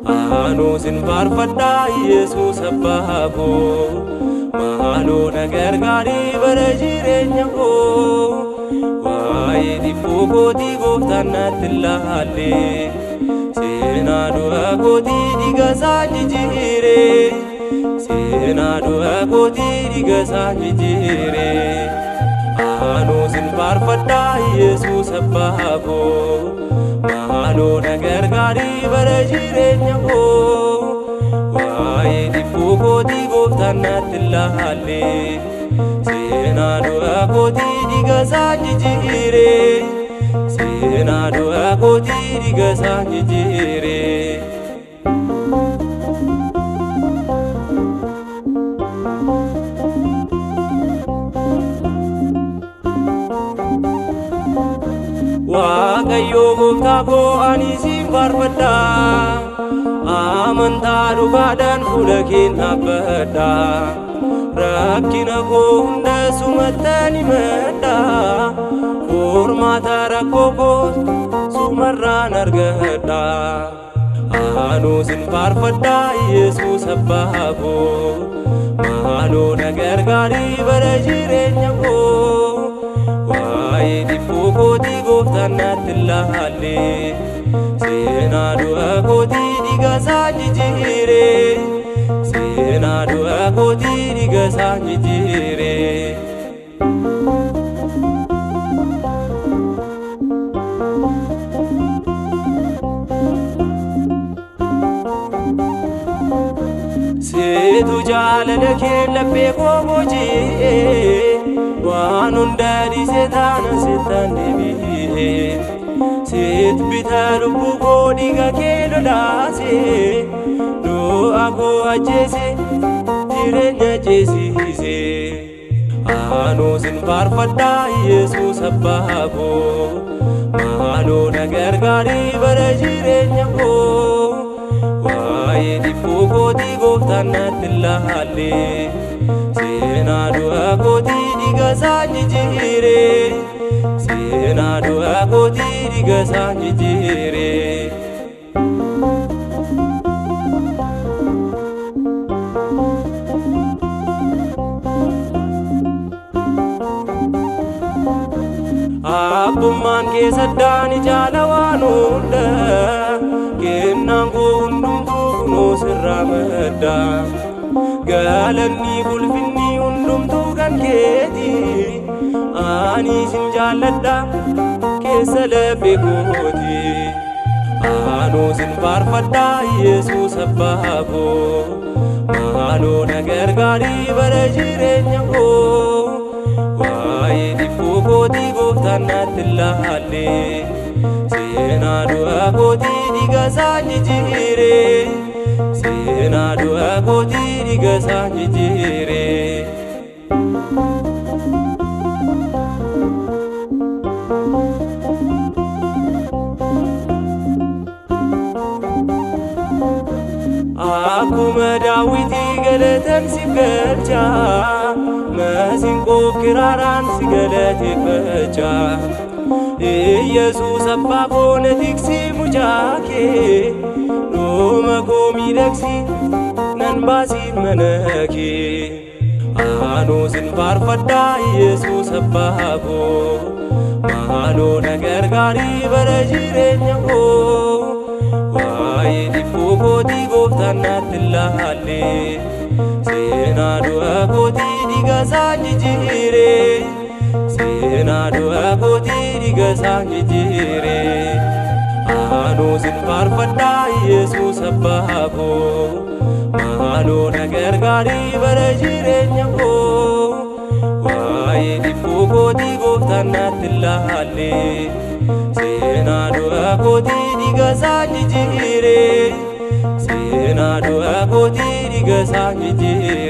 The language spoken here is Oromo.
Anusin farfadda Yesus Abbako Mahalo nagar gari bara jireenya ko Waa'ee dhibbuu kootii gooftaan natti ilaale Seenaa du'a kootii dhiiga isaa jijjiire Seenaa du'a kootii dhiiga isaa jijjiire Anusin farfadda Yesus Abbako Mahalo nagar gari bara jireenya ko Waa'ee dhibbuu kootii gooftaan natti ilaale Seenaa du'a kootii dhiiga isaa jijjiire Seenaa du'a kootii dhiiga isaa jijjiire Waaqayyo gooftaa koo ani siin farfadha Amantaa dhugaadhaan fuula kee dhaabbadha Rakkina koo hunda sumatti himadha Furmaata rakkoo koo sumarraan argadha Anusin farfadha Yesus Abbako Mahalo nagar gari bara jireenya koo Waa'ee dhibbuu kootii gooftaan natti ilaale Seenaa du'a kootii dhiiga isaa jijjiire Seenaa du'a kootii dhiiga isaa jijjiire Seetu jaalala kee laphee koo booji'ee Waan hunda dhiisee taana seetaan deebi'ee Seet bitaa lubbuu koo dhiiga kee lolaasee Du'a koo ajjeesee jireenya jeesisee Anusin farfadha Yesus Abbako Mahalo nagar gari bara jireenya koo Waa'ee dhibbuu kootii gooftaan natti ilaale Seenaa du'a kootii dhiiga isaa jijjiire Seenaa du'a kootii dhiiga isaa jijjiire Abbummaan kee saddaani jaala waan hunda Kennaan koo hundumtuu kunoo sirraa madda Galanni ulfinni hundumtuu kan keeti Ani sin jaalladha keessa laphee kooti Anusin farfadha Yesus Abbako Mahalo nagar gari bara jireenya koo Waa'ee dhibbuu kootii gooftaan natti ilaale Seenaa du'a kootii dhiiga isaa jijjiire Seenaa du'a kootii dhiiga isaa jijjiire Akkuma Daawitii galatan siif galcha Masiinqoof kiraaraan si galateeffacha Yesus Abbako na tiksi mucaa kee Dhuma koo miidhagsi nan baasiin mana kee Anusin farfadha Yesus Abbako Mahalo nagar gari bara jireenya koo Waa'ee dhibbuu kootii gooftaan natti ilaale Seenaa du'a kootii dhiiga isaa jijjiire Seenaa du'a kootii dhiiga isaa jijjiire Anusin farfadha Yesus Abbako Mahalo nagar gari bara jireenya koo waa'ee dhibbuu kootii gooftaan natti ilaalle seenaa du'a kootii dhiiga isaan jijjiire seenaa du'a kootii dhiiga isaan jijjiire